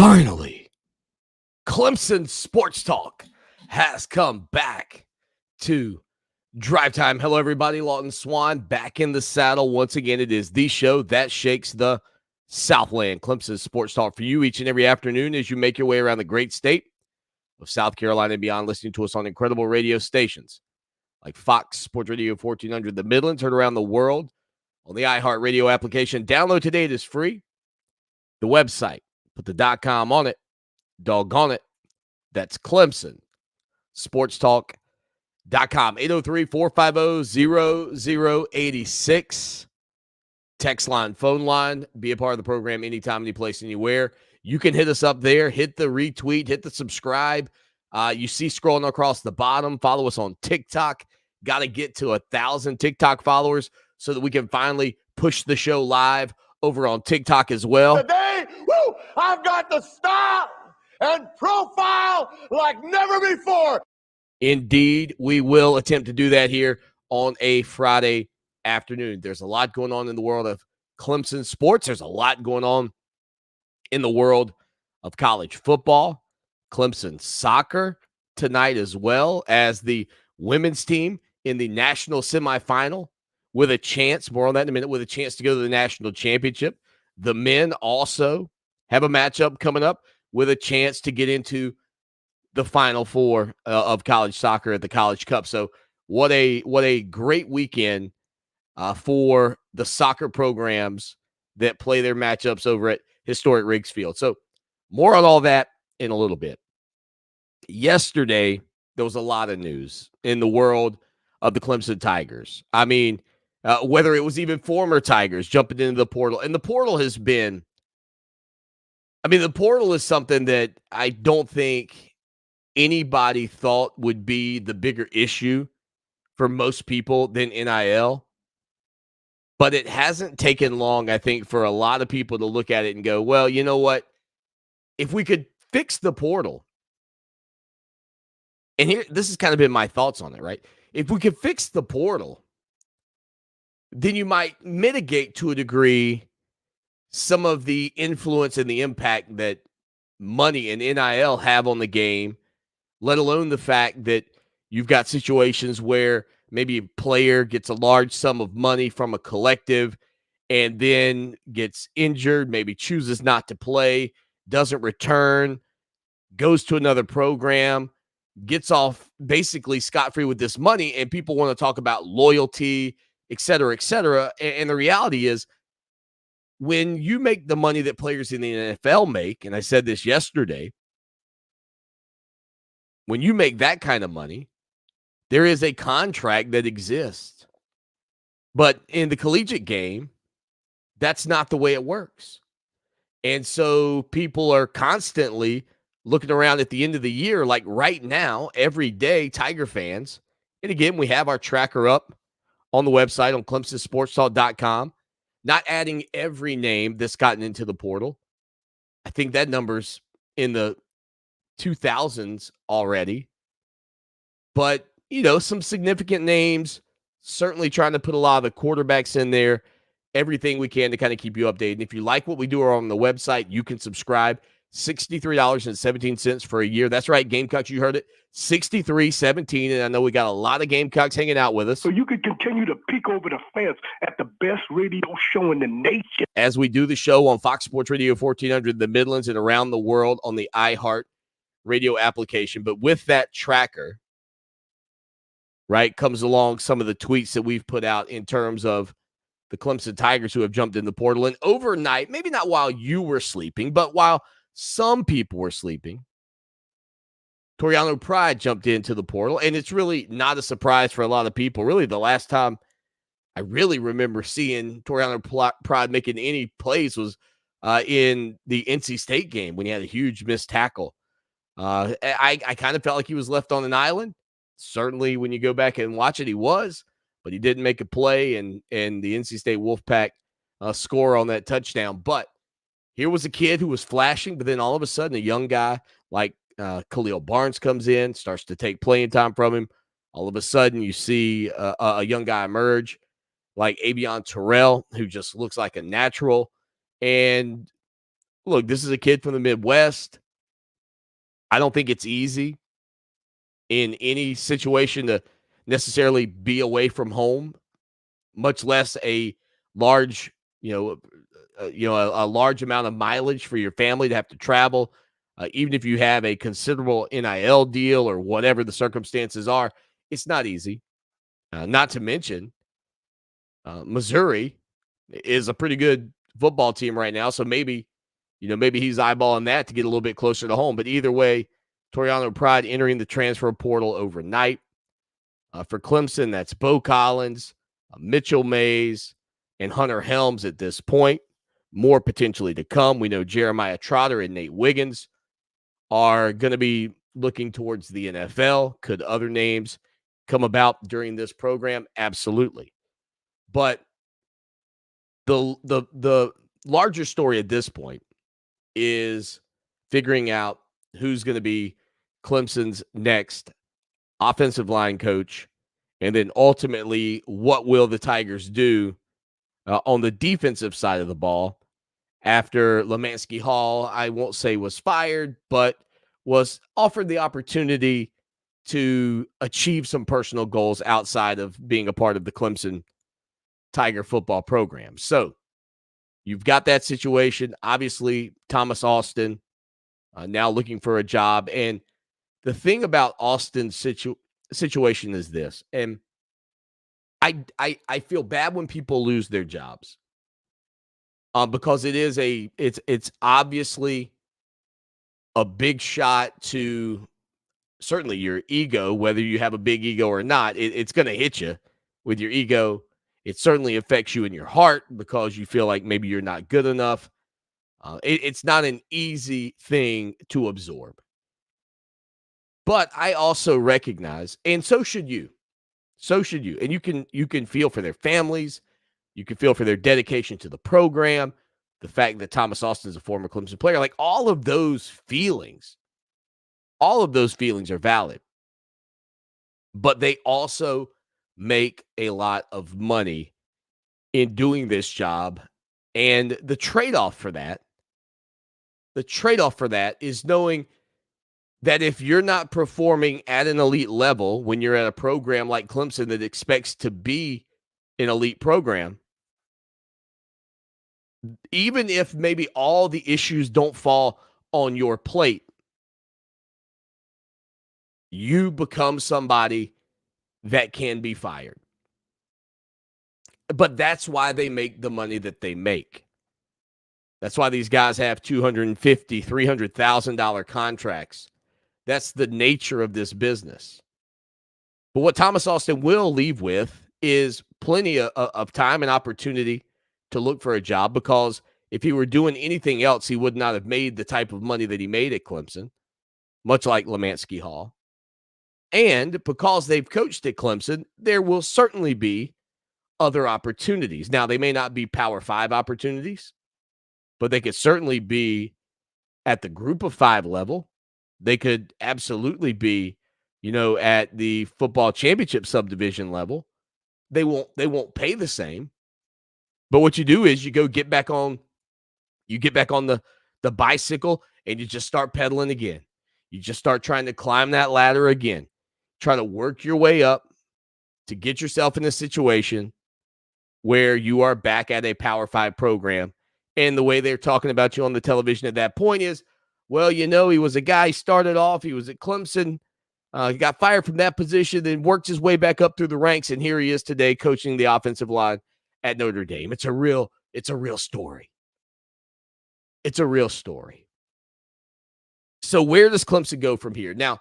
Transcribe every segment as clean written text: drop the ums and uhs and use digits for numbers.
Finally, Clemson Sports Talk has come back to Drive Time. Hello, everybody. Lawton Swan back in the saddle. Once again, it is the show that shakes the Southland. Clemson Sports Talk for you each and every afternoon as you make your way around the great state of South Carolina and beyond, listening to us on incredible radio stations like Fox Sports Radio 1400, the Midlands, heard around the world on the iHeartRadio application. Download today. It is free. The website, put the .com on it. Doggone it. That's Clemson sportstalk.com. 803-450-0086. Text line, phone line. Be a part of the program anytime, any place, anywhere. You can hit us up there. Hit the retweet. Hit the subscribe. You see scrolling across the bottom. Follow us on TikTok. Got to get to 1,000 TikTok followers so that we can finally push the show live over on TikTok as well. Today, I've got the style and profile like never before. Indeed, we will attempt to do that here on a Friday afternoon. There's a lot going on in the world of Clemson sports. There's a lot going on in the world of college football, Clemson soccer tonight, as well as the women's team in the national semifinal with a chance, more on that in a minute, with a chance to go to the national championship. The men also have a matchup coming up with a chance to get into the Final Four of college soccer at the College Cup. So what a great weekend for the soccer programs that play their matchups over at historic Riggs Field. So more on all that in a little bit. Yesterday, there was a lot of news in the world of the Clemson Tigers. I mean, whether it was even former Tigers jumping into the portal. And the portal has been, the portal is something that I don't think anybody thought would be the bigger issue for most people than NIL. But it hasn't taken long, I think, for a lot of people to look at it and go, well, you know what? If we could fix the portal, and here, this has kind of been my thoughts on it, right? If we could fix the portal, then you might mitigate to a degree some of the influence and the impact that money and NIL have on the game, let alone the fact that you've got situations where maybe a player gets a large sum of money from a collective and then gets injured, maybe chooses not to play, doesn't return, goes to another program, gets off basically scot-free with this money, and people want to talk about loyalty, et cetera, et cetera. And the reality is, when you make the money that players in the NFL make, and I said this yesterday, when you make that kind of money, there is a contract that exists. But in the collegiate game, that's not the way it works. And so people are constantly looking around at the end of the year, like right now, every day, Tiger fans. And again, we have our tracker up on the website on ClemsonSportsTalk.com. Not adding every name that's gotten into the portal. I think that number's in the 2000s already. But, some significant names, certainly trying to put a lot of the quarterbacks in there, everything we can to kind of keep you updated. And if you like what we do on the website, you can subscribe. $63.17 for a year. That's right, Gamecocks, you heard it. $63.17, and I know we got a lot of Gamecocks hanging out with us. So you can continue to peek over the fence at the best radio show in the nation. As we do the show on Fox Sports Radio 1400, the Midlands, and around the world on the iHeart Radio application. But with that tracker, right, comes along some of the tweets that we've put out in terms of the Clemson Tigers who have jumped in the portal. And overnight, maybe not while you were sleeping, but while some people were sleeping, Toriano Pride jumped into the portal. And it's really not a surprise for a lot of people. Really, the last time I really remember seeing Toriano Pride making any plays was in the NC State game when he had a huge missed tackle. I kind of felt like he was left on an island. Certainly, when you go back and watch it, he was. But he didn't make a play, and the NC State Wolfpack score on that touchdown. But here was a kid who was flashing, but then all of a sudden, a young guy like Khalil Barnes comes in, starts to take playing time from him. All of a sudden, you see a young guy emerge like Avion Terrell, who just looks like a natural. And Look, this is a kid from the Midwest. I don't think it's easy in any situation to necessarily be away from home, much less a large, a large amount of mileage for your family to have to travel. Even if you have a considerable NIL deal or whatever the circumstances are, it's not easy. Not to mention, Missouri is a pretty good football team right now. So maybe he's eyeballing that to get a little bit closer to home. But either way, Toriano Pride entering the transfer portal overnight. For Clemson, that's Bo Collins, Mitchell Mays, and Hunter Helms at this point. More potentially to come. We know Jeremiah Trotter and Nate Wiggins are going to be looking towards the NFL. Could other names come about during this program? Absolutely. But the larger story at this point is figuring out who's going to be Clemson's next offensive line coach, and then ultimately what will the Tigers do on the defensive side of the ball after Lemansky Hall, I won't say was fired, but was offered the opportunity to achieve some personal goals outside of being a part of the Clemson Tiger football program. So you've got that situation. Obviously, Thomas Austin now looking for a job. And the thing about Austin's situation is this, and I feel bad when people lose their jobs because it's obviously a big shot to certainly your ego, whether you have a big ego or not. It's going to hit you with your ego. It certainly affects you in your heart because you feel like maybe you're not good enough. It's not an easy thing to absorb. But I also recognize, and so should you. So should you. And you can feel for their families. You can feel for their dedication to the program, the fact that Thomas Austin is a former Clemson player. Like all of those feelings are valid. But they also make a lot of money in doing this job. And the trade-off for that is knowing that if you're not performing at an elite level when you're at a program like Clemson that expects to be an elite program, even if maybe all the issues don't fall on your plate, you become somebody that can be fired. But that's why they make the money that they make. That's why these guys have $250,000, $300,000 contracts. That's the nature of this business. But what Thomas Austin will leave with is plenty of time and opportunity to look for a job, because if he were doing anything else, he would not have made the type of money that he made at Clemson, much like Lemansky Hall. And because they've coached at Clemson, there will certainly be other opportunities. Now, they may not be Power 5 opportunities, but they could certainly be at the Group of 5 level. They could absolutely be, at the football championship subdivision level. They won't pay the same. But what you do is you get back on the bicycle and you just start pedaling again. You just start trying to climb that ladder again. Try to work your way up to get yourself in a situation where you are back at a Power 5 program. And the way they're talking about you on the television at that point is, well, he was a guy, started off, he was at Clemson, he got fired from that position, then worked his way back up through the ranks, and here he is today coaching the offensive line at Notre Dame. It's a real story. It's a real story. So where does Clemson go from here? Now,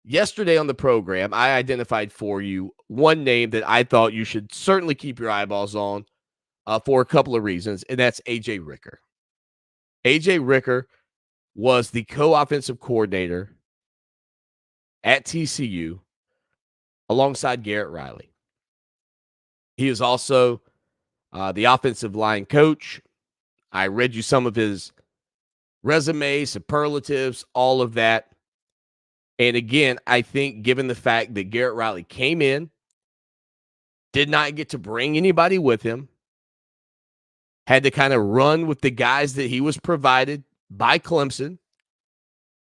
yesterday on the program, I identified for you one name that I thought you should certainly keep your eyeballs on for a couple of reasons, and that's A.J. Ricker. A.J. Ricker was the co-offensive coordinator at TCU alongside Garrett Riley. He is also the offensive line coach. I read you some of his resume, superlatives, all of that. And again, I think given the fact that Garrett Riley came in, did not get to bring anybody with him, had to kind of run with the guys that he was provided by Clemson.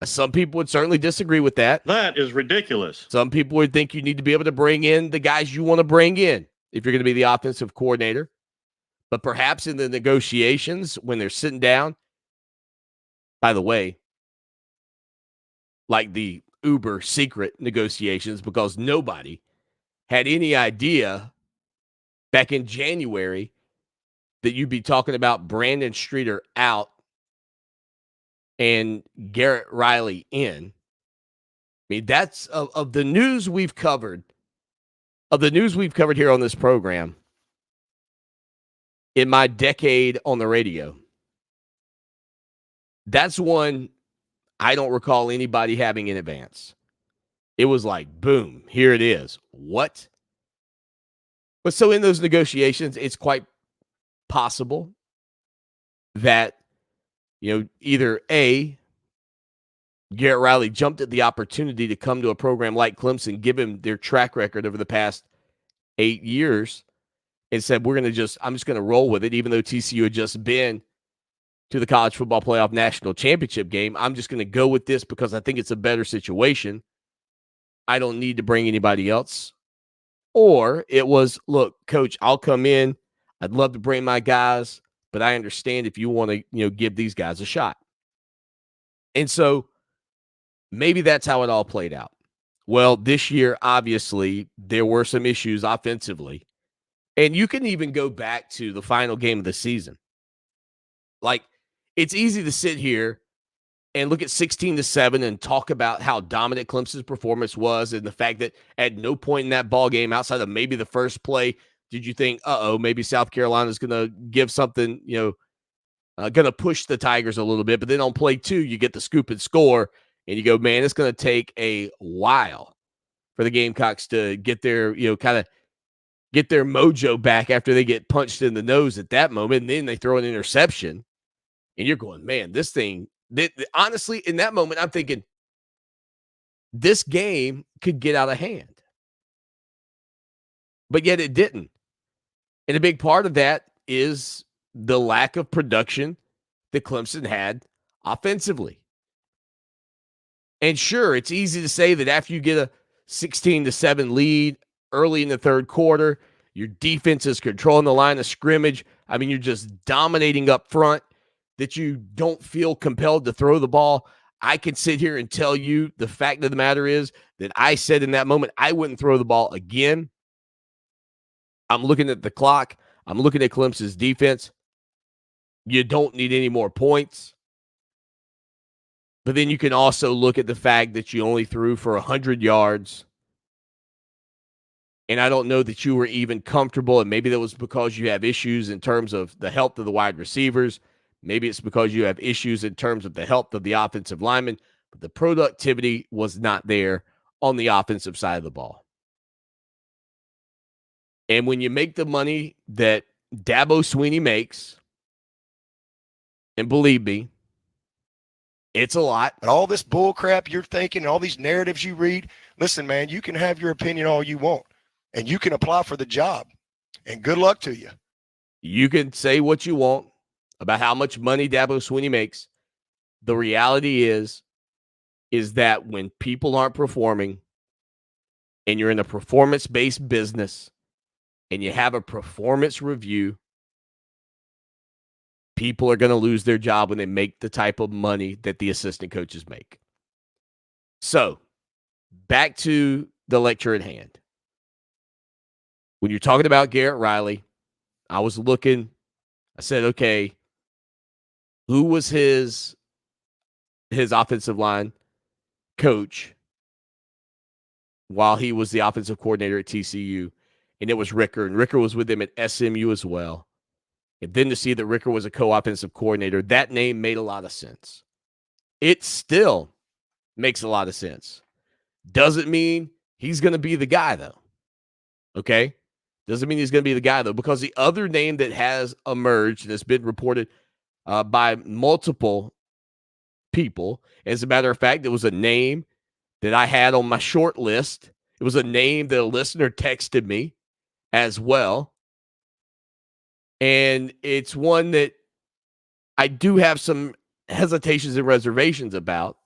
Some people would certainly disagree with that. That is ridiculous. Some people would think you need to be able to bring in the guys you want to bring in if you're going to be the offensive coordinator. But perhaps in the negotiations, when they're sitting down, by the way, like the uber secret negotiations, because nobody had any idea back in January that you'd be talking about Brandon Streeter out and Garrett Riley in. I mean, that's of the news we've covered, here on this program in my decade on the radio. That's one I don't recall anybody having in advance. It was like, boom, here it is. What? But so in those negotiations, it's quite possible that, either A, Garrett Riley jumped at the opportunity to come to a program like Clemson, give him their track record over the past 8 years, and said, I'm just going to roll with it, even though TCU had just been to the College Football Playoff National Championship game. I'm just going to go with this because I think it's a better situation. I don't need to bring anybody else. Or it was, look, Coach, I'll come in. I'd love to bring my guys, but I understand if you want to, give these guys a shot. And so maybe that's how it all played out. Well, this year, obviously, there were some issues offensively. And you can even go back to the final game of the season. Like, it's easy to sit here and look at 16-7 and talk about how dominant Clemson's performance was and the fact that at no point in that ball game, outside of maybe the first play, did you think, maybe South Carolina's going to give something, going to push the Tigers a little bit. But then on play 2, you get the scoop and score, and you go, man, it's going to take a while for the Gamecocks to get their, kind of get their mojo back after they get punched in the nose at that moment. And then they throw an interception, and you're going, man, this thing. Honestly, in that moment, I'm thinking this game could get out of hand. But yet it didn't. And a big part of that is the lack of production that Clemson had offensively. And sure, it's easy to say that after you get a 16-7 lead early in the third quarter, your defense is controlling the line of scrimmage. I mean, you're just dominating up front, that you don't feel compelled to throw the ball. I can sit here and tell you the fact of the matter is that I said in that moment I wouldn't throw the ball again. I'm looking at the clock. I'm looking at Clemson's defense. You don't need any more points. But then you can also look at the fact that you only threw for 100 yards. And I don't know that you were even comfortable, and maybe that was because you have issues in terms of the health of the wide receivers. Maybe it's because you have issues in terms of the health of the offensive linemen, but the productivity was not there on the offensive side of the ball. And when you make the money that Dabo Swinney makes, and believe me, it's a lot. But all this bull crap you're thinking and all these narratives you read, listen, man, you can have your opinion all you want, and you can apply for the job, and good luck to you. You can say what you want about how much money Dabo Swinney makes. The reality is that when people aren't performing and you're in a performance-based business and you have a performance review, people are going to lose their job when they make the type of money that the assistant coaches make. So, back to the lecture at hand. When you're talking about Garrett Riley, I was looking, I said, okay, who was his offensive line coach while he was the offensive coordinator at TCU? And it was Ricker, and Ricker was with him at SMU as well. And then to see that Ricker was a co-offensive coordinator, that name made a lot of sense. It still makes a lot of sense. Doesn't mean he's going to be the guy, though. Okay? Doesn't mean he's going to be the guy, though, because the other name that has emerged, that's been reported by multiple people, as a matter of fact, it was a name that I had on my short list. It was a name that a listener texted me as well. And it's one that I do have some hesitations and reservations about.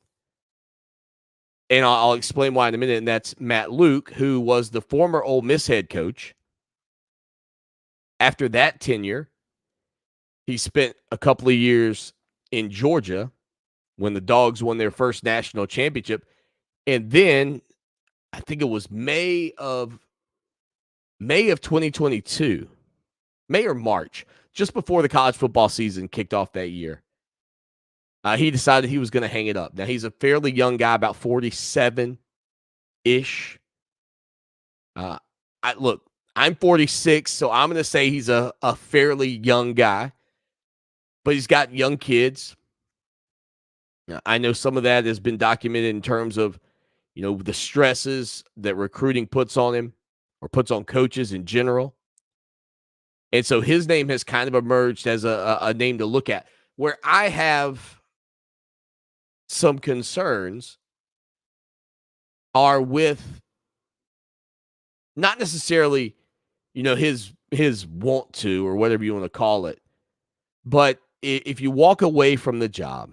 And I'll explain why in a minute. And that's Matt Luke, who was the former Ole Miss head coach. After that tenure, he spent a couple of years in Georgia when the Dogs won their first national championship. And then I think it was May of 2022, May or March, just before the college football season kicked off that year. He decided he was going to hang it up. Now, he's a fairly young guy, about 47-ish. Look, I'm 46, so I'm going to say he's a fairly young guy. But he's got young kids. Now, I know some of that has been documented in terms of, the stresses that recruiting puts on him or puts on coaches in general. And so his name has kind of emerged as a name to look at. Where I have some concerns are with not necessarily, his want to or whatever you want to call it. But if you walk away from the job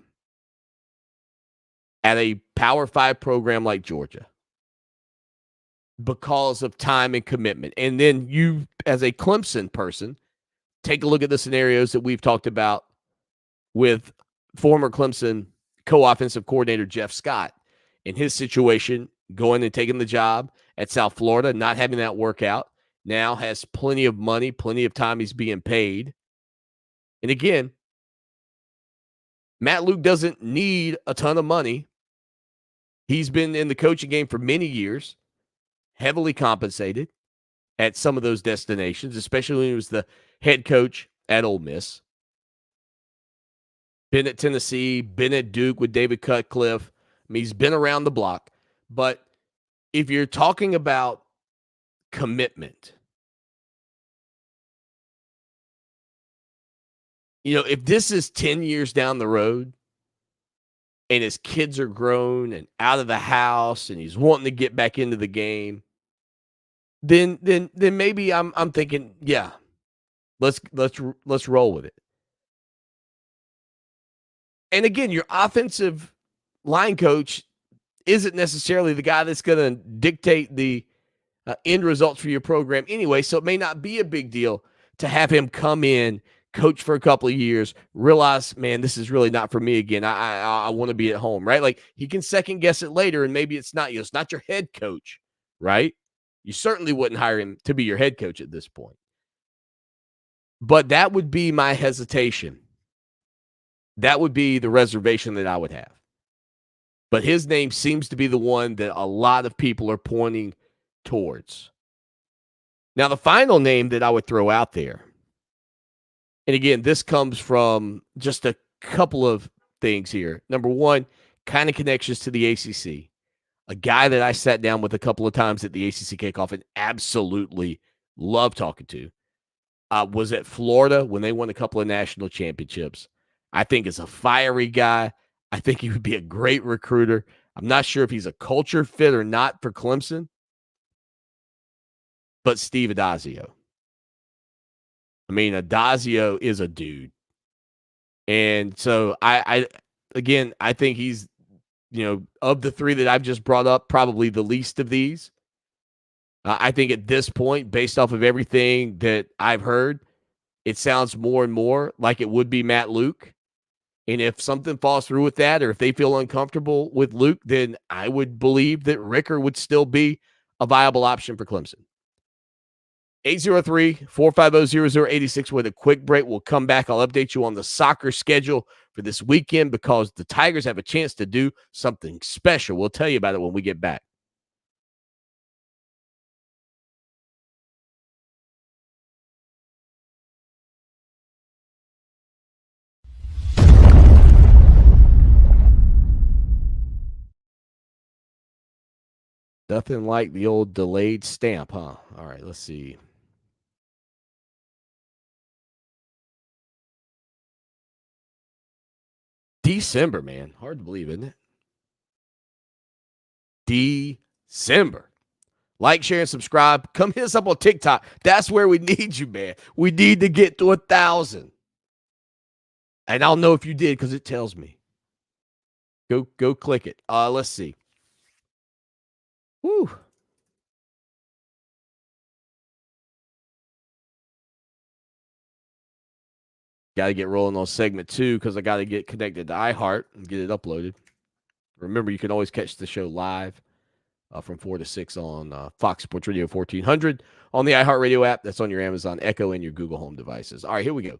at a Power 5 program like Georgia because of time and commitment, and then you, as a Clemson person, take a look at the scenarios that we've talked about with former Clemson co-offensive coordinator Jeff Scott in his situation, going and taking the job at South Florida, not having that work out, now has plenty of money, plenty of time he's being paid. And again, Matt Luke doesn't need a ton of money. He's been in the coaching game for many years, heavily compensated at some of those destinations, especially when he was the head coach at Ole Miss. Been at Tennessee, been at Duke with David Cutcliffe. I mean, he's been around the block. But if you're talking about commitment, if this is 10 years down the road and his kids are grown and out of the house and he's wanting to get back into the game, then maybe I'm thinking, yeah, let's roll with it. And again, your offensive line coach isn't necessarily the guy that's going to dictate the end results for your program anyway, so it may not be a big deal to have him come in, coach for a couple of years, realize, man, this is really not for me again. I want to be at home, right? Like, he can second guess it later, and maybe it's not, it's not your head coach, right? You certainly wouldn't hire him to be your head coach at this point. But that would be my hesitation. That would be the reservation that I would have. But his name seems to be the one that a lot of people are pointing towards. Now, the final name that I would throw out there, and again, this comes from just a couple of things here. Number one, kind of connections to the ACC. A guy that I sat down with a couple of times at the ACC kickoff and absolutely loved talking to was at Florida when they won a couple of national championships. I think is a fiery guy. I think he would be a great recruiter. I'm not sure if he's a culture fit or not for Clemson, but Steve Adazio. I mean, Adazio is a dude. And so I think he's, of the three that I've just brought up, probably the least of these. I think at this point, based off of everything that I've heard, it sounds more and more like it would be Matt Luke. And if something falls through with that, or if they feel uncomfortable with Luke, then I would believe that Ricker would still be a viable option for Clemson. 803-450-0086 with a quick break. We'll come back. I'll update you on the soccer schedule for this weekend because the Tigers have a chance to do something special. We'll tell you about it when we get back. Nothing like the old delayed stamp, huh? All right, let's see. December, man. Hard to believe, isn't it? December. Like, share, and subscribe. Come hit us up on TikTok. That's where we need you, man. We need to get to 1,000. And I'll know if you did because it tells me. Go click it. Let's see. Woo. Got to get rolling on segment 2 because I got to get connected to iHeart and get it uploaded. Remember, you can always catch the show live from 4 to 6 on Fox Sports Radio 1400 on the iHeartRadio app. That's on your Amazon Echo and your Google Home devices. All right, here we go.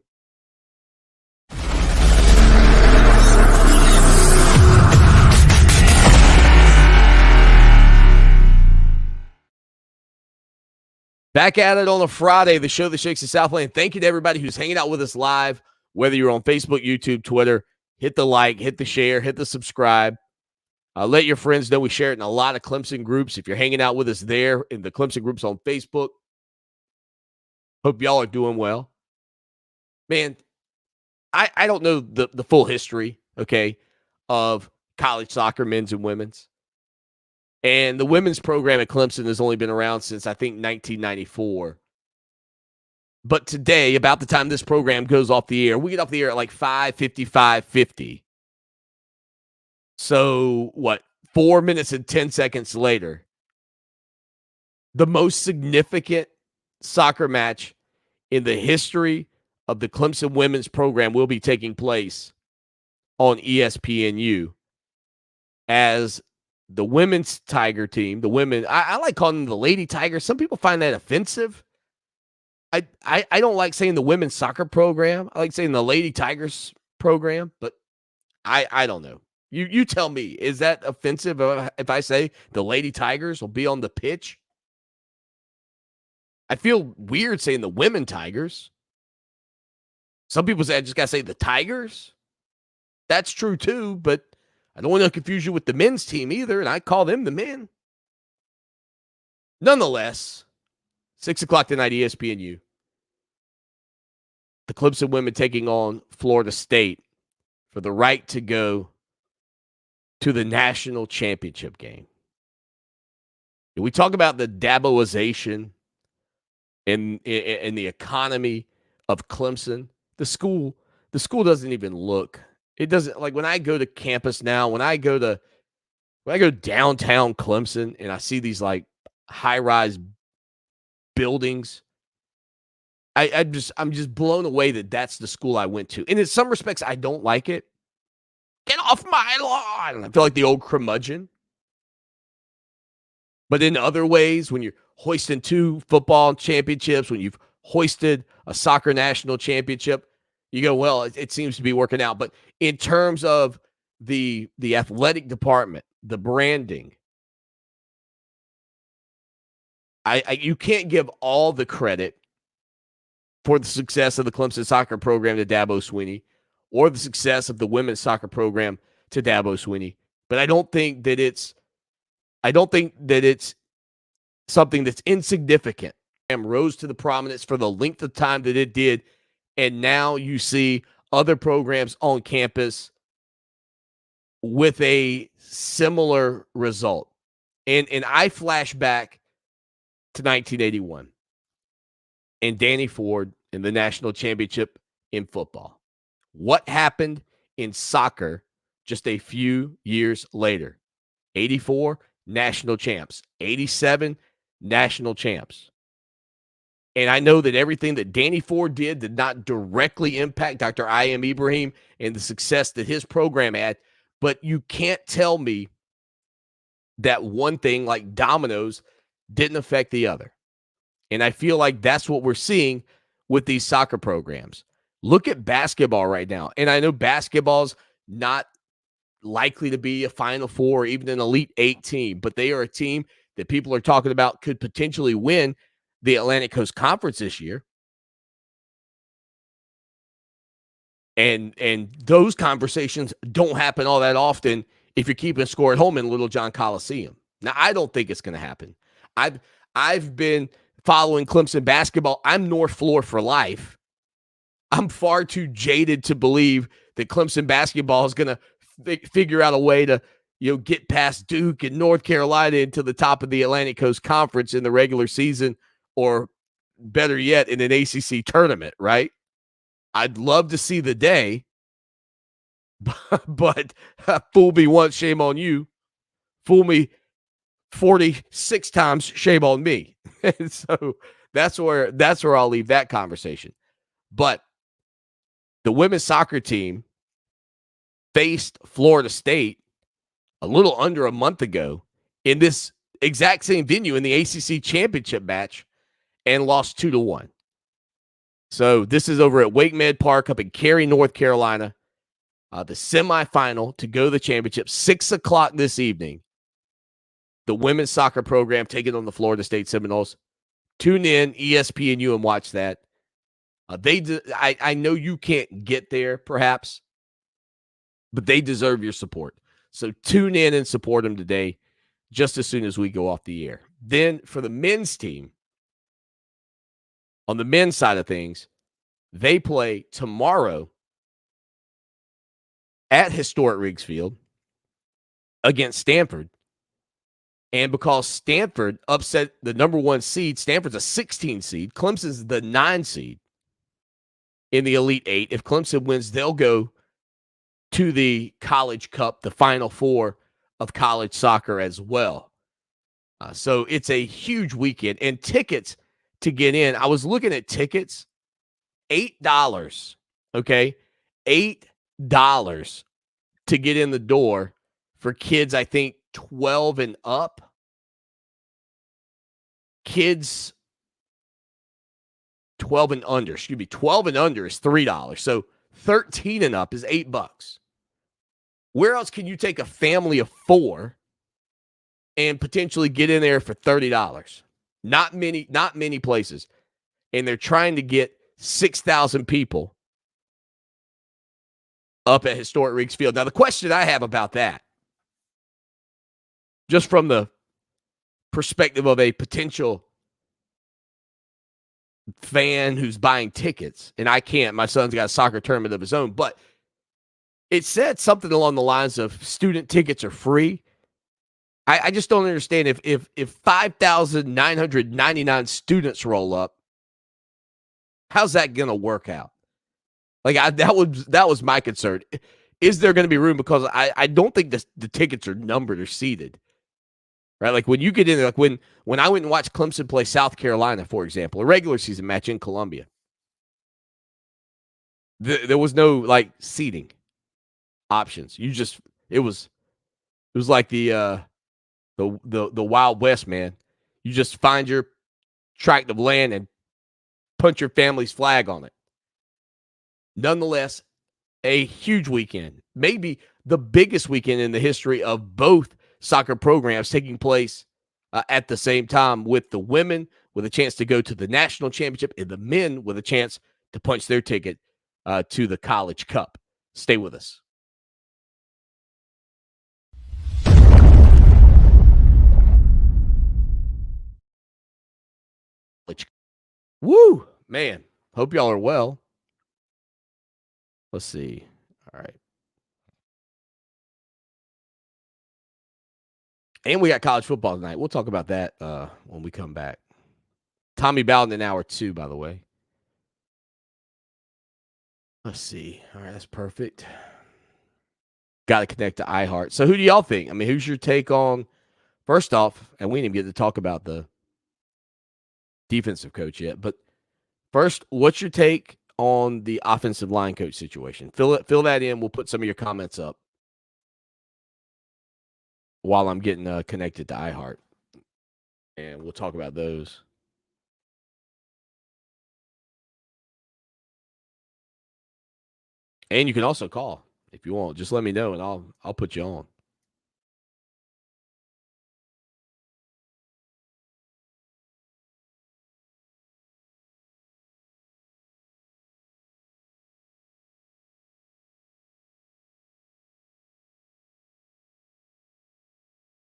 Back at it on a Friday, the show that shakes the Southland. Thank you to everybody who's hanging out with us live, whether you're on Facebook, YouTube, Twitter. Hit the like, hit the share, hit the subscribe. Let your friends know we share it in a lot of Clemson groups. If you're hanging out with us there in the Clemson groups on Facebook, hope y'all are doing well. Man, I don't know the full history, okay, of college soccer, men's and women's. And the women's program at Clemson has only been around since, I think, 1994. But today, about the time this program goes off the air, we get off the air at like 5:55:50. So, 4 minutes and 10 seconds later, the most significant soccer match in the history of the Clemson women's program will be taking place on ESPNU as the women's Tiger team, the women, I like calling them the Lady Tigers. Some people find that offensive. I don't like saying the women's soccer program. I like saying the Lady Tigers program, but I don't know. You tell me, is that offensive if I say the Lady Tigers will be on the pitch? I feel weird saying the women Tigers. Some people say I just got to say the Tigers. That's true too, but I don't want to confuse you with the men's team either, and I call them the men. Nonetheless, 6 o'clock tonight, ESPNU. The Clemson women taking on Florida State for the right to go to the national championship game. We talk about the Daboization and the economy of Clemson. The school doesn't even look. It doesn't, like when I go to campus now, when I go downtown Clemson and I see these like high-rise buildings, I'm just blown away that that's the school I went to. And in some respects, I don't like it. Get off my lawn. I feel like the old curmudgeon. But in other ways, when you're hoisting 2 football championships, when you've hoisted a soccer national championship, you go, well, it seems to be working out. But in terms of the athletic department, the branding, you can't give all the credit for the success of the Clemson soccer program to Dabo Swinney or the success of the women's soccer program to Dabo Swinney. But I don't think that it's something that's insignificant. It rose to the prominence for the length of time that it did. And now you see other programs on campus with a similar result. And I flash back to 1981 and Danny Ford in the national championship in football. What happened in soccer just a few years later? 84, national champs. 87, national champs. And I know that everything that Danny Ford did not directly impact Dr. I.M. Ibrahim and the success that his program had, but you can't tell me that one thing like dominoes didn't affect the other. And I feel like that's what we're seeing with these soccer programs. Look at basketball right now. And I know basketball's not likely to be a Final Four or even an Elite 8 team, but they are a team that people are talking about could potentially win the Atlantic Coast Conference this year. And those conversations don't happen all that often if you're keeping score at home in Little John Coliseum. Now, I don't think it's going to happen. I've been following Clemson basketball. I'm North Floor for life. I'm far too jaded to believe that Clemson basketball is going to figure out a way to, get past Duke and North Carolina into the top of the Atlantic Coast Conference in the regular season, or better yet, in an ACC tournament, right? I'd love to see the day, but fool me once, shame on you. Fool me 46 times, shame on me. And so that's where I'll leave that conversation. But the women's soccer team faced Florida State a little under a month ago in this exact same venue in the ACC championship match and lost 2-1. So this is over at Wake Med Park up in Cary, North Carolina. The semifinal to go to the championship, 6 o'clock this evening. The women's soccer program taking on the Florida State Seminoles. Tune in, ESPNU, and watch that. I know you can't get there, perhaps, but they deserve your support. So tune in and support them today, just as soon as we go off the air. Then for the men's team, on the men's side of things, they play tomorrow at historic Riggs Field against Stanford. And because Stanford upset the number 1 seed, Stanford's a 16 seed. Clemson's the 9 seed in the Elite 8. If Clemson wins, they'll go to the College Cup, the Final Four of college soccer as well. So it's a huge weekend. And tickets to get in, I was looking at tickets, $8, okay? $8 to get in the door for kids, I think, 12 and up. Kids 12 and under, 12 and under is $3. So 13 and up is $8. Where else can you take a family of 4 and potentially get in there for $30? Not many places. And they're trying to get 6,000 people up at historic Riggs Field. Now, the question I have about that, just from the perspective of a potential fan who's buying tickets, and I can't, my son's got a soccer tournament of his own, but it said something along the lines of student tickets are free. I just don't understand if 5,999 students roll up, how's that going to work out? Like that was my concern. Is there going to be room? Because I don't think the tickets are numbered or seated. Right? Like when you get in there, like when I went and watched Clemson play South Carolina, for example, a regular season match in Columbia, there was no like seating options. It was like the Wild West, man. You just find your tract of land and punch your family's flag on it. Nonetheless, a huge weekend, maybe the biggest weekend in the history of both soccer programs taking place at the same time, with the women with a chance to go to the national championship and the men with a chance to punch their ticket to the College Cup. Stay with us. Woo, man. Hope y'all are well. Let's see. All right. And we got college football tonight. We'll talk about that when we come back. Tommy Bowden in hour 2, by the way. Let's see. All right, that's perfect. Got to connect to iHeart. So who do y'all think? I mean, who's your take on, first off, and we didn't even get to talk about the defensive coach yet, but first, what's your take on the offensive line coach situation? Fill that in. We'll put some of your comments up while I'm getting connected to iHeart, and we'll talk about those. And you can also call if you want. Just let me know, and I'll put you on.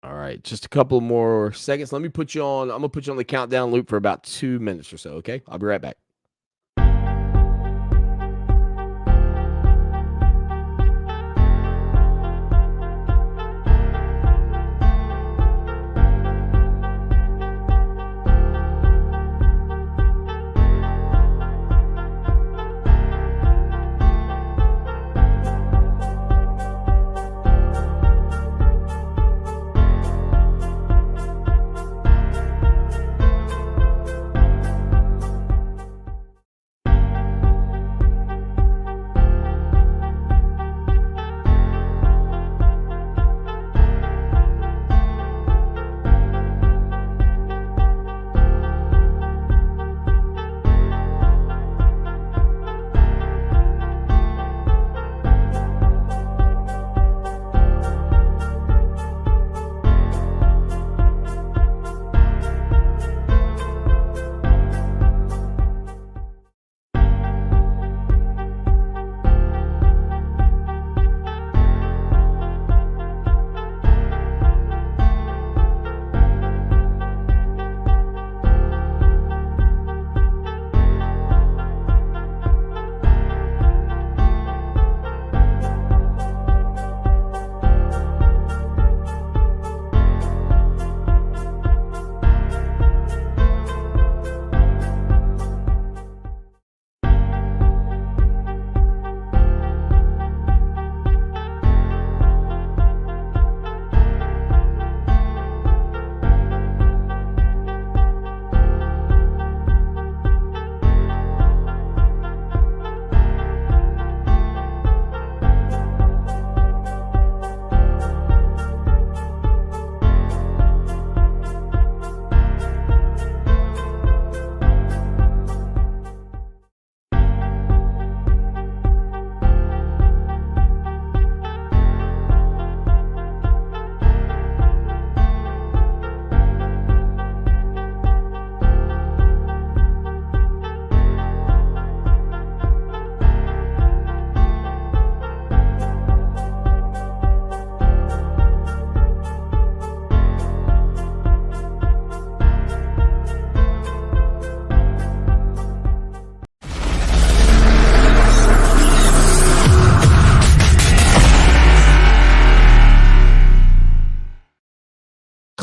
All right, just a couple more seconds. Let me put you on. I'm going to put you on the countdown loop for about 2 minutes or so, okay? I'll be right back.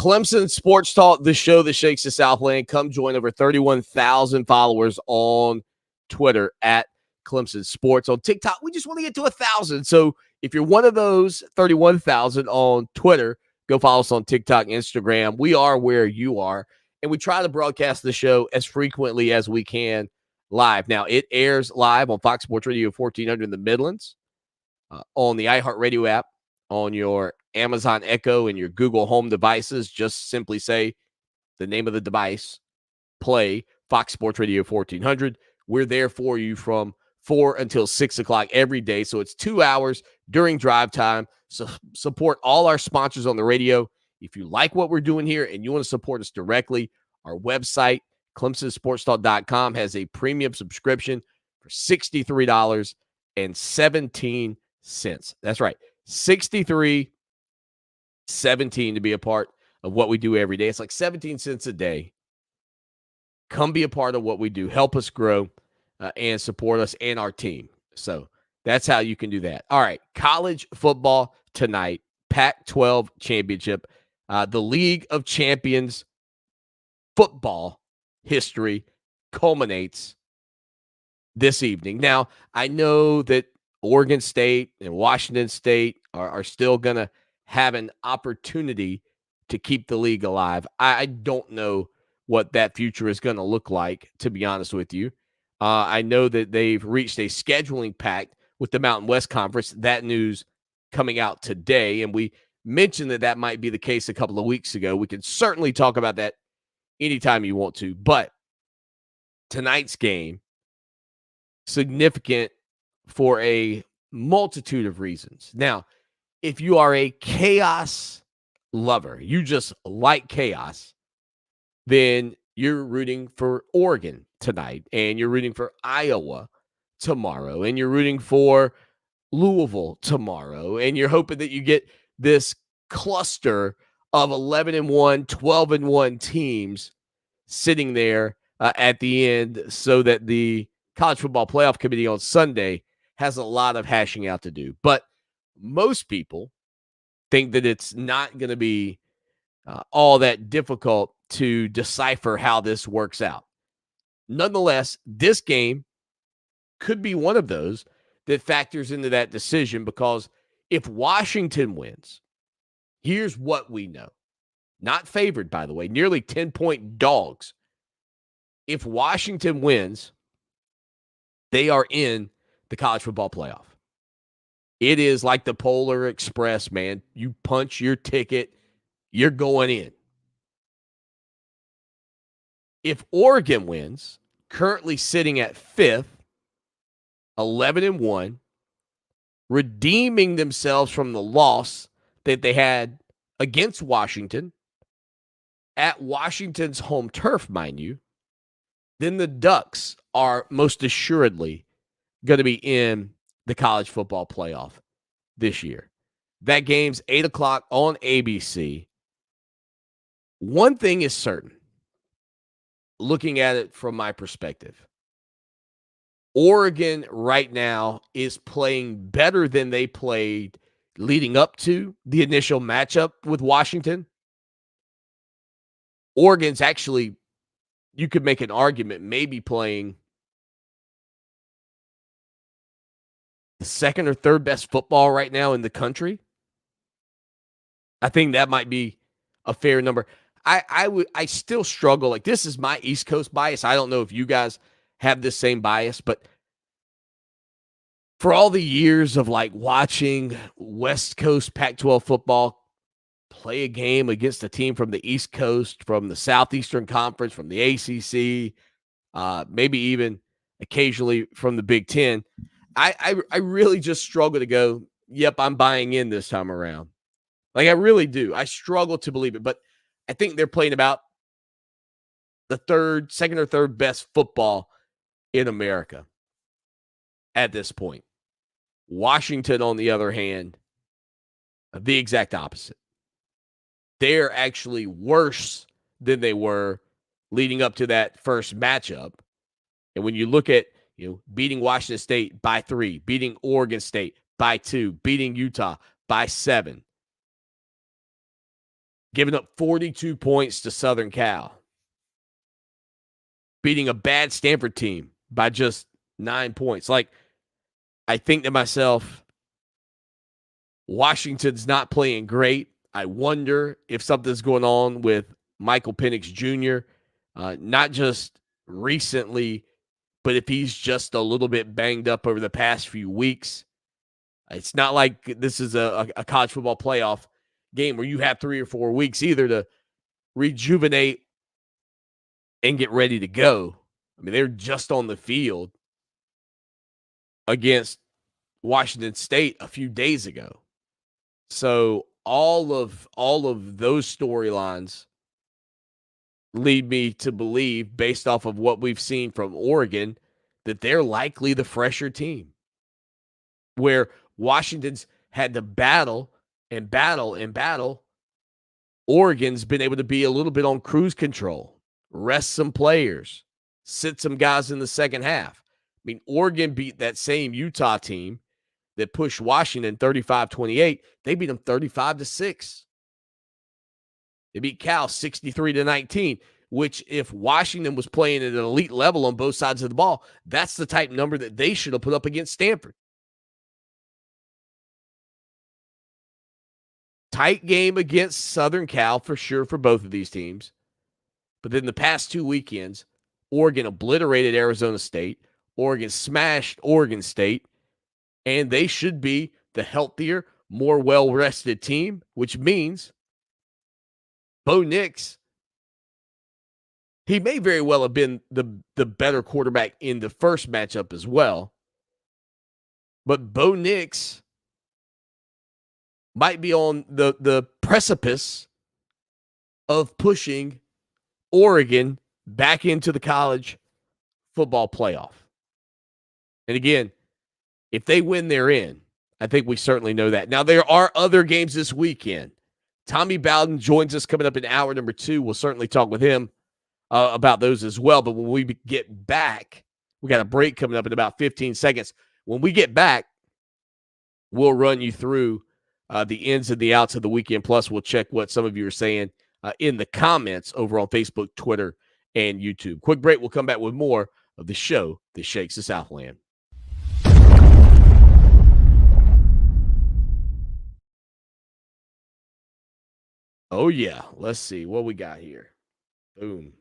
Clemson Sports Talk, the show that shakes the Southland. Come join over 31,000 followers on Twitter at Clemson Sports. On TikTok, we just want to get to 1,000. So if you're one of those 31,000 on Twitter, go follow us on TikTok, Instagram. We are where you are. And we try to broadcast the show as frequently as we can live. Now, it airs live on Fox Sports Radio 1400 in the Midlands, on the iHeartRadio app, on your Amazon Echo and your Google Home devices. Just simply say the name of the device, play Fox Sports Radio 1400. We're there for you from 4 until 6 o'clock every day. So it's 2 hours during drive time. So support all our sponsors on the radio. If you like what we're doing here and you want to support us directly, our website, ClemsonSportsTalk.com, has a premium subscription for $63.17. That's right, $63.17 to be a part of what we do every day. It's like 17 cents a day. Come be a part of what we do. Help us grow and support us and our team. So that's how you can do that. All right, college football tonight, Pac-12 championship. The League of Champions football history culminates this evening. Now, I know that Oregon State and Washington State are still going to have an opportunity to keep the league alive. I don't know what that future is going to look like, to be honest with you. I know that they've reached a scheduling pact with the Mountain West Conference. That news coming out today, and we mentioned that might be the case a couple of weeks ago. We can certainly talk about that anytime you want to, but tonight's game, significant for a multitude of reasons. Now, if you are a chaos lover, you just like chaos, then you're rooting for Oregon tonight, and you're rooting for Iowa tomorrow, and you're rooting for Louisville tomorrow, and you're hoping that you get this cluster of 11-1, 12-1 teams sitting there at the end, so that the College Football Playoff Committee on Sunday has a lot of hashing out to do. But most people think that it's not going to be all that difficult to decipher how this works out. Nonetheless, this game could be one of those that factors into that decision, because if Washington wins, here's what we know. Not favored, by the way, nearly 10-point dogs. If Washington wins, they are in the college football playoff. It is like the Polar Express, man. You punch your ticket, you're going in. If Oregon wins, currently sitting at 5th, 11-1, redeeming themselves from the loss that they had against Washington, at Washington's home turf, mind you, then the Ducks are most assuredly going to be in the college football playoff this year. That game's 8 o'clock on ABC. One thing is certain, looking at it from my perspective. Oregon right now is playing better than they played leading up to the initial matchup with Washington. Oregon's actually, you could make an argument, maybe playing the second or third best football right now in the country. I think that might be a fair number. I still struggle. Like, this is my East Coast bias. I don't know if you guys have this same bias, but for all the years of like watching West Coast Pac-12 football play a game against a team from the East Coast, from the Southeastern Conference, from the ACC, maybe even occasionally from the Big Ten, I really just struggle to go, yep, I'm buying in this time around. Like, I really do. I struggle to believe it, but I think they're playing about the second or third best football in America at this point. Washington, on the other hand, the exact opposite. They're actually worse than they were leading up to that first matchup. And when you look at, beating Washington State by 3, beating Oregon State by 2, beating Utah by 7, giving up 42 points to Southern Cal, beating a bad Stanford team by just 9 points. Like, I think to myself, Washington's not playing great. I wonder if something's going on with Michael Penix Jr., not just recently, but if he's just a little bit banged up over the past few weeks. It's not like this is a college football playoff game where you have 3 or 4 weeks either to rejuvenate and get ready to go. I mean, they're just on the field against Washington State a few days ago. So all of those storylines lead me to believe, based off of what we've seen from Oregon, that they're likely the fresher team. Where Washington's had to battle and battle and battle, Oregon's been able to be a little bit on cruise control, rest some players, sit some guys in the second half. I mean, Oregon beat that same Utah team that pushed Washington 35-28. They beat them 35-6. They beat Cal 63-19, which if Washington was playing at an elite level on both sides of the ball, that's the type number that they should have put up against Stanford. Tight game against Southern Cal for sure for both of these teams. But then the past 2 weekends, Oregon obliterated Arizona State. Oregon smashed Oregon State. And they should be the healthier, more well-rested team, which means Bo Nix, he may very well have been the better quarterback in the first matchup as well. But Bo Nix might be on the precipice of pushing Oregon back into the college football playoff. And again, if they win, they're in. I think we certainly know that. Now, there are other games this weekend. Tommy Bowden joins us coming up in hour number 2. We'll certainly talk with him about those as well. But when we get back, we got a break coming up in about 15 seconds. When we get back, we'll run you through the ins and the outs of the weekend. Plus, we'll check what some of you are saying in the comments over on Facebook, Twitter, and YouTube. Quick break. We'll come back with more of the show that shakes the Southland. Oh, yeah. Let's see what we got here. Boom.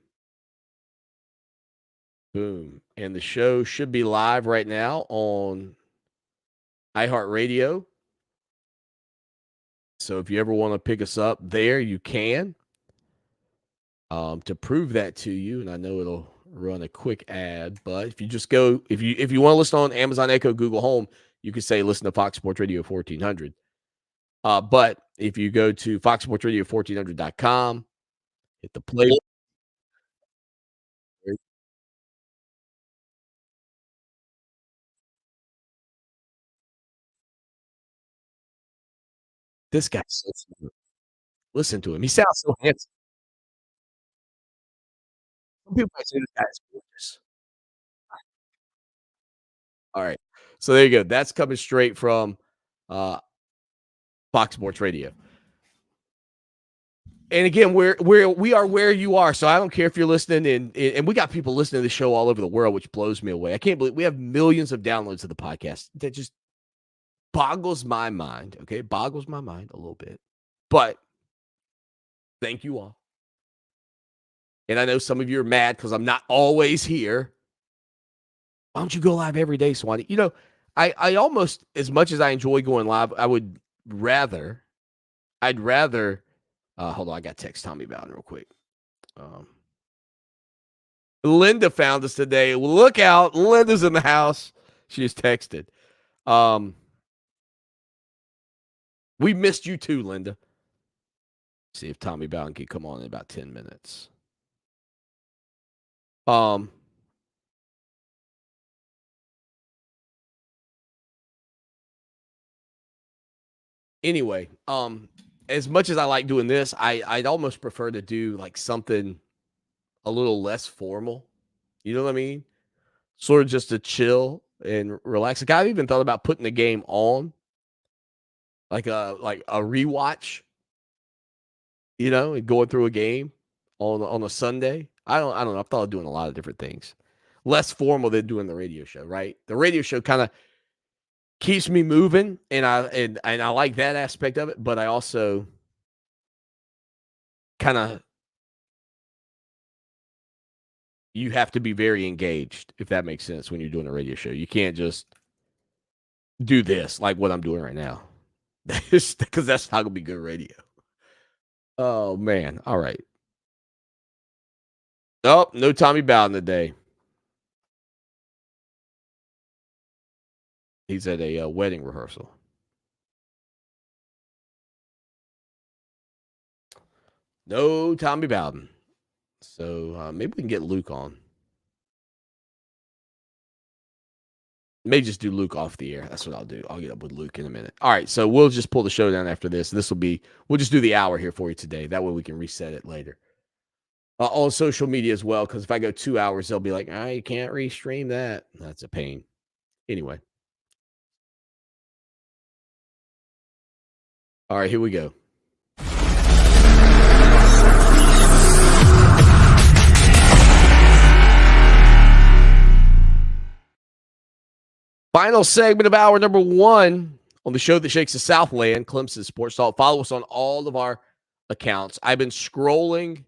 Boom. And the show should be live right now on iHeartRadio. So if you ever want to pick us up there, you can. To prove that to you, and I know it'll run a quick ad, but if you just go, if you want to listen on Amazon Echo, Google Home, you can say listen to Fox Sports Radio 1400. But if you go to foxsportsradio1400.com, hit the play. This guy's so smart. Listen to him. He sounds so handsome. Some people might say this guy's gorgeous. All right. So there you go. That's coming straight from Fox Sports Radio. And again, we are where you are. So I don't care if you're listening, and we got people listening to the show all over the world, which blows me away. I can't believe we have millions of downloads of the podcast. That just boggles my mind. Okay, it boggles my mind a little bit. But thank you all. And I know some of you are mad because I'm not always here. Why don't you go live every day, Swanee? You know, I almost, as much as I enjoy going live, I'd rather hold on, I got to text Tommy Bowden real quick. Linda found us today. Look out. Linda's in the house. She just texted. We missed you too, Linda. See if Tommy Bowden can come on in about 10 minutes. Anyway, as much as I like doing this, I'd almost prefer to do like something a little less formal. You know what I mean? Sort of just to chill and relax. Like I've even thought about putting the game on, like a rewatch. and going through a game on a Sunday. I don't know. I've thought of doing a lot of different things. Less formal than doing the radio show, right? The radio show kind of keeps me moving, and I like that aspect of it, but I also kind of you have to be very engaged, if that makes sense, when you're doing a radio show. You can't just do this like what I'm doing right now. Because that's not gonna be good radio. Oh man. All right. Oh, no Tommy Bowden today. He's at a wedding rehearsal. No Tommy Bowden. So maybe we can get Luke on. May just do Luke off the air. That's what I'll do. I'll get up with Luke in a minute. All right, so we'll just pull the show down after this. We'll just do the hour here for you today. That way we can reset it later. On social media as well, because if I go 2 hours, they'll be like, you can't restream that. That's a pain. Anyway. All right, here we go. Final segment of hour number 1 on the show that shakes the Southland, Clemson Sports Talk. Follow us on all of our accounts. I've been scrolling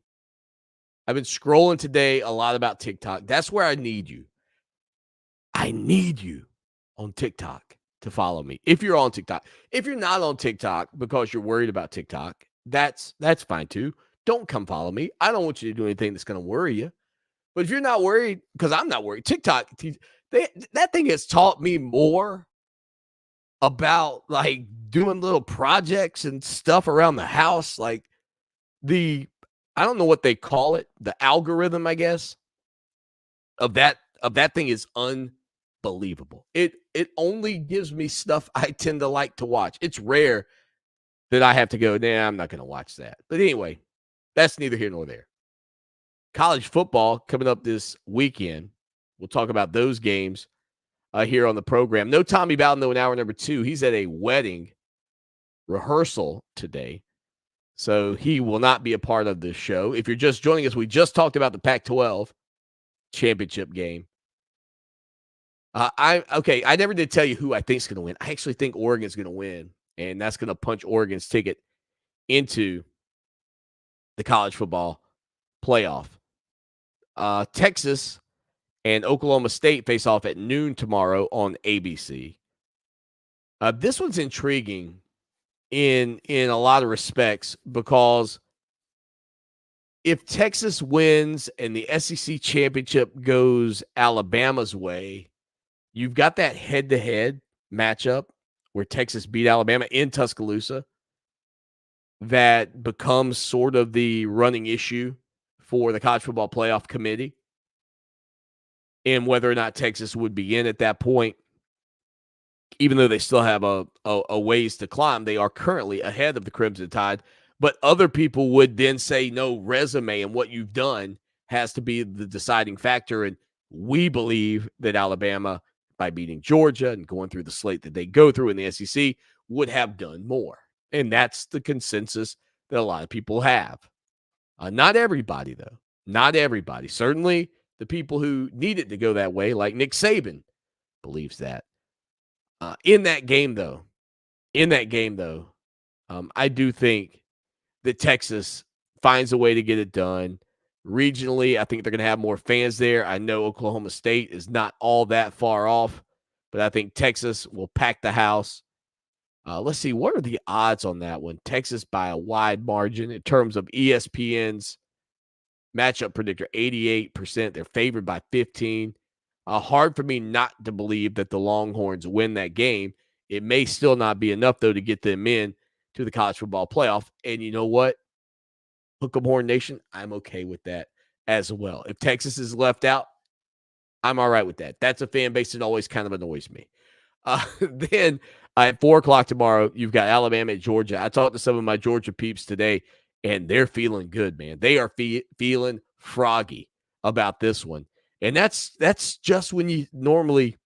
today a lot about TikTok. That's where I need you. I need you on TikTok to follow me. If you're on TikTok. If you're not on TikTok because you're worried about TikTok, that's fine too. Don't come follow me. I don't want you to do anything that's going to worry you. But if you're not worried, because I'm not worried, TikTok, that thing has taught me more about like doing little projects and stuff around the house. Like I don't know what they call it, the algorithm, I guess, of that thing is unbelievable. It only gives me stuff I tend to like to watch. It's rare that I have to go, I'm not going to watch that. But anyway, that's neither here nor there. College football coming up this weekend. We'll talk about those games here on the program. No Tommy Bowden, though, in hour number 2. He's at a wedding rehearsal today, so he will not be a part of this show. If you're just joining us, we just talked about the Pac-12 championship game. I never did tell you who I think is going to win. I actually think Oregon's going to win, and that's going to punch Oregon's ticket into the college football playoff. Texas and Oklahoma State face off at noon tomorrow on ABC. This one's intriguing in a lot of respects because if Texas wins and the SEC championship goes Alabama's way, you've got that head-to-head matchup where Texas beat Alabama in Tuscaloosa that becomes sort of the running issue for the College Football Playoff Committee and whether or not Texas would be in at that point. Even though they still have a ways to climb, they are currently ahead of the Crimson Tide. But other people would then say, no, resume and what you've done has to be the deciding factor. And we believe that Alabama, by beating Georgia and going through the slate that they go through in the SEC, would have done more. And that's the consensus that a lot of people have. Not everybody, though. Not everybody. Certainly the people who need it to go that way, like Nick Saban, believes that. In that game, though, I do think that Texas finds a way to get it done. Regionally, I think they're going to have more fans there. I know Oklahoma State is not all that far off, but I think Texas will pack the house. Let's see, what are the odds on that one? Texas by a wide margin in terms of ESPN's matchup predictor, 88%. They're favored by 15. Hard for me not to believe that the Longhorns win that game. It may still not be enough, though, to get them in to the college football playoff. And you know what? Hook 'em Horn Nation, I'm okay with that as well. If Texas is left out, I'm all right with that. That's a fan base that always kind of annoys me. Then at 4 o'clock tomorrow, you've got Alabama at Georgia. I talked to some of my Georgia peeps today, and they're feeling good, man. They are feeling froggy about this one. And that's just when you normally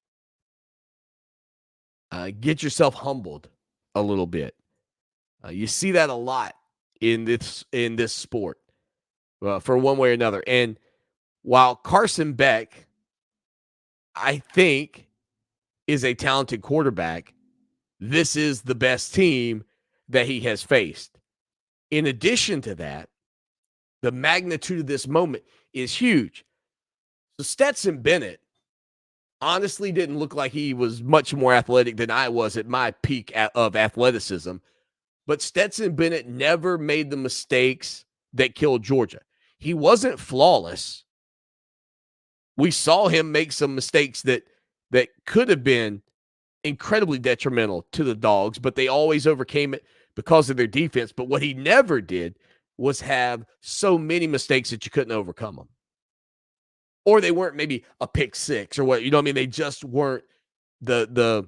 get yourself humbled a little bit. You see that a lot in this sport for one way or another. And while Carson Beck, I think, is a talented quarterback, this is the best team that he has faced. In addition to that, the magnitude of this moment is huge. So Stetson Bennett honestly didn't look like he was much more athletic than I was at my peak of athleticism. But Stetson Bennett never made the mistakes that killed Georgia. He wasn't flawless. We saw him make some mistakes that could have been incredibly detrimental to the Dogs, but they always overcame it because of their defense. But what he never did was have so many mistakes that you couldn't overcome them. Or they weren't maybe a pick six or what, you know what I mean? They just weren't the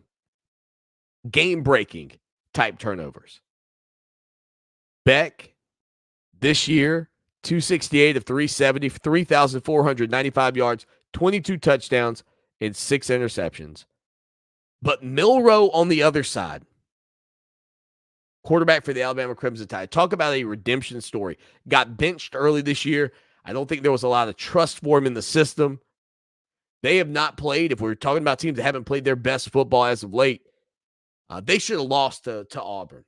game-breaking type turnovers. Beck, this year, 268 of 370, 3,495 yards, 22 touchdowns, and 6 interceptions. But Milroe on the other side, quarterback for the Alabama Crimson Tide, talk about a redemption story. Got benched early this year. I don't think there was a lot of trust for him in the system. They have not played, if we're talking about teams that haven't played their best football as of late, they should have lost to Auburn.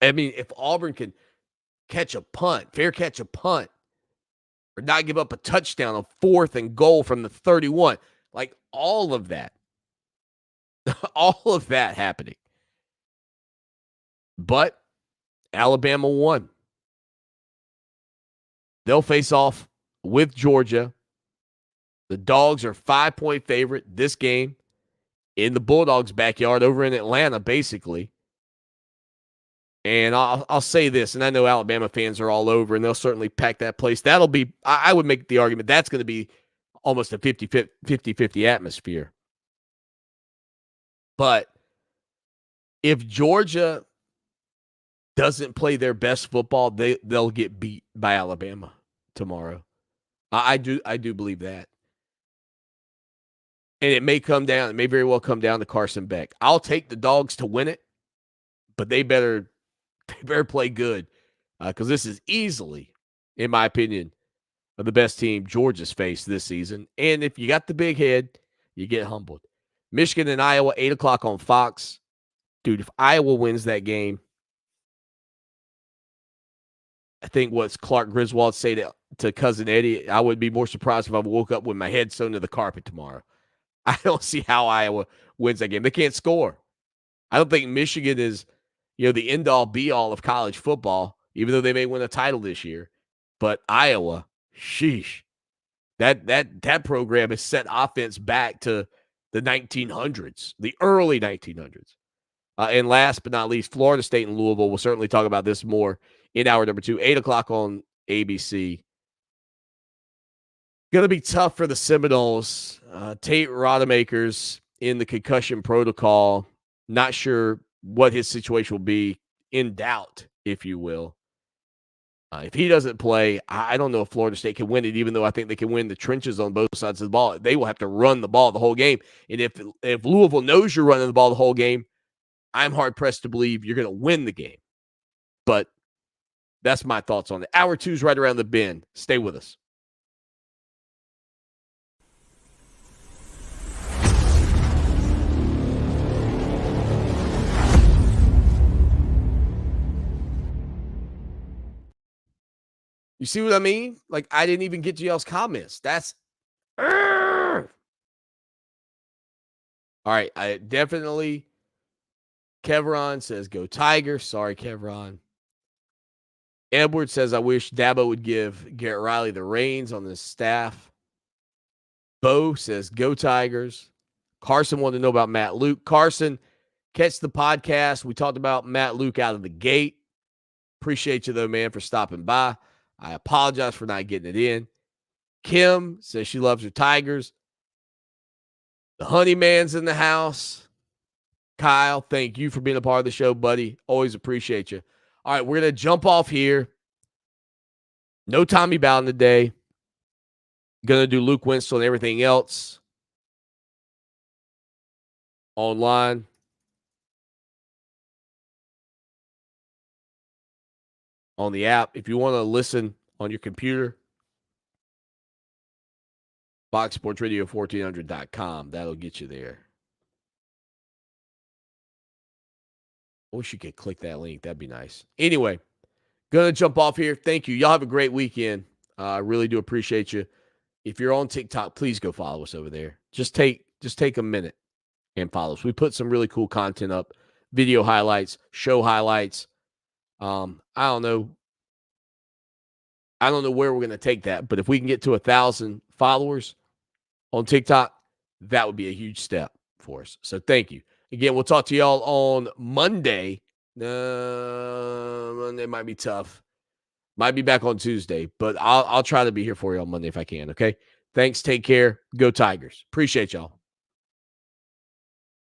I mean, if Auburn can catch a punt, fair catch a punt, or not give up a touchdown on 4th and goal from the 31, like all of that happening. But Alabama won. They'll face off with Georgia. The Dogs are 5-point favorite this game in the Bulldogs' backyard over in Atlanta, basically. And I'll say this, and I know Alabama fans are all over, and they'll certainly pack that place. That'll be, I would make the argument, that's going to be almost a 50-50 atmosphere. But if Georgia doesn't play their best football, they'll get beat by Alabama tomorrow. I do believe that. And it may very well come down to Carson Beck. I'll take the Dogs to win it, but they better play good because this is easily, in my opinion, the best team Georgia's faced this season. And if you got the big head, you get humbled. Michigan and Iowa, 8 o'clock on Fox. Dude, if Iowa wins that game, I think what's Clark Griswold say to Cousin Eddie, I would be more surprised if I woke up with my head sewn to the carpet tomorrow. I don't see how Iowa wins that game. They can't score. I don't think Michigan is, the end-all, be-all of college football, even though they may win a title this year. But Iowa, sheesh. That program has set offense back to the 1900s, the early 1900s. And last but not least, Florida State and Louisville. We'll certainly talk about this more in hour number 2, 8 o'clock on ABC. Going to be tough for the Seminoles. Tate Rodemaker's in the concussion protocol. Not sure what his situation will be. In doubt, if you will. If he doesn't play, I don't know if Florida State can win it, even though I think they can win the trenches on both sides of the ball. They will have to run the ball the whole game. And if Louisville knows you're running the ball the whole game, I'm hard-pressed to believe you're going to win the game. But that's my thoughts on it. Hour 2 is right around the bend. Stay with us. You see what I mean? Like, I didn't even get to y'all's comments. That's all right. I definitely. Kevron says, go Tigers. Sorry, Kevron. Edward says, I wish Dabo would give Garrett Riley the reins on the staff. Bo says, go Tigers. Carson wanted to know about Matt Luke. Carson, catch the podcast. We talked about Matt Luke out of the gate. Appreciate you, though, man, for stopping by. I apologize for not getting it in. Kim says she loves her Tigers. The Honey Man's in the house. Kyle, thank you for being a part of the show, buddy. Always appreciate you. All right, we're going to jump off here. No Tommy Bowden today. Going to do Luke Winston and everything else online. on the app. If you want to listen on your computer, foxsportsradio1400.com. That'll get you there. I wish you could click that link. That'd be nice. Anyway, gonna jump off here. Thank you. Y'all have a great weekend. I really do appreciate you. If you're on TikTok, please go follow us over there. Just take a minute and follow us. We put some really cool content up, video highlights, show highlights. I don't know where we're gonna take that, but if we can get to 1,000 followers on TikTok, that would be a huge step for us. So thank you. Again, we'll talk to y'all on Monday. Monday might be tough. Might be back on Tuesday, but I'll try to be here for you on Monday if I can, okay? Thanks. Take care. Go Tigers. Appreciate y'all.